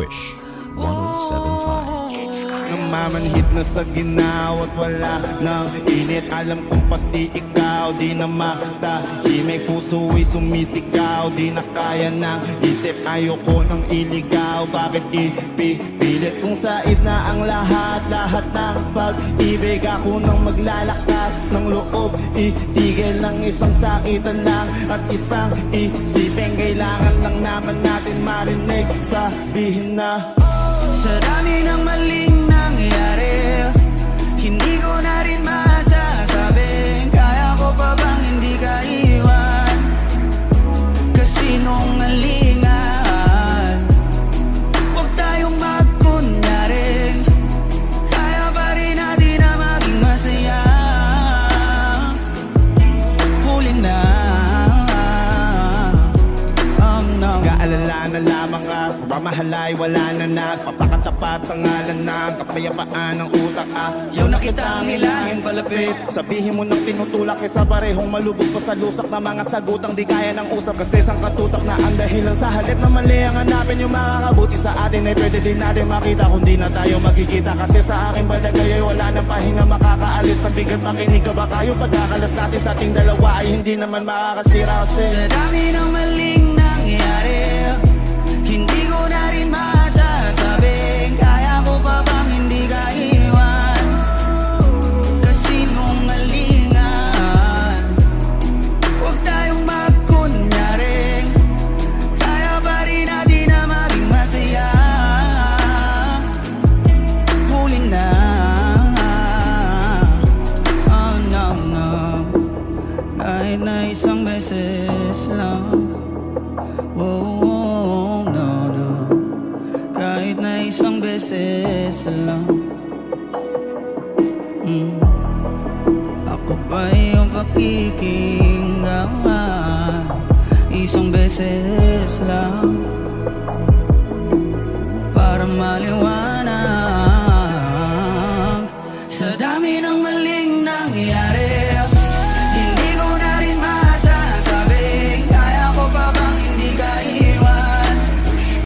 Wish 107.5. Namamanhid na sa ginaw at wala nang init. Alam kong pati ikaw di na matahimik. Puso'y sumisigaw, di na kaya ng isip. Ayoko nang iligaw, bakit ipipilit? Kung said na ang lahat ng pag-ibig. Ako nang maglalakas ng loob, itigil ng isang sakitan lang at isang isipin. Kailangan lang naman natin marinig, sabihin na sa dami ng maling nangyari, hindi ko na rin masasabing kaya ko pa bang hindi ka iwan. Kasinungalingan, huwag tayong magkunyari, kaya pa rin natin na maging masaya. Huli na, no. Kaalala na lamang at pamahalay wala na nagpapakatapat sa ngalan ng kapayapaan ng utak. Yaw na kitang hilahin palapit, Sabihin mo nang tinutulak isa parehong malubog pa sa lusak na mga sagutang di kaya ng usap. Kasi sang katutak na ang dahilan sa halip na mali ang hanapin. Yung makakabuti sa atin ay pwede din natin makita kung di na tayo magkikita. Kasi sa akin balagay ay wala nang pahinga makakaalis na bigat. Makinig ka ba tayo pagkakalas natin sa ating dalawa ay hindi naman makakasira. Kasi sa dami ng maling nangyari, hindi ko na rin masasabing kaya ko pa bang hindi ka iwan. Kasinungalingan, huwag tayong magkunyari, kaya pa rin natin na maging masaya. Huli na, oh no, no. Kahit na isang beses lang, oh, no, no. Kahit na isang beses lang, ako ba yung pakikinggan? Isang beses lang, para maliwanag sa dami ng maling nangyayari.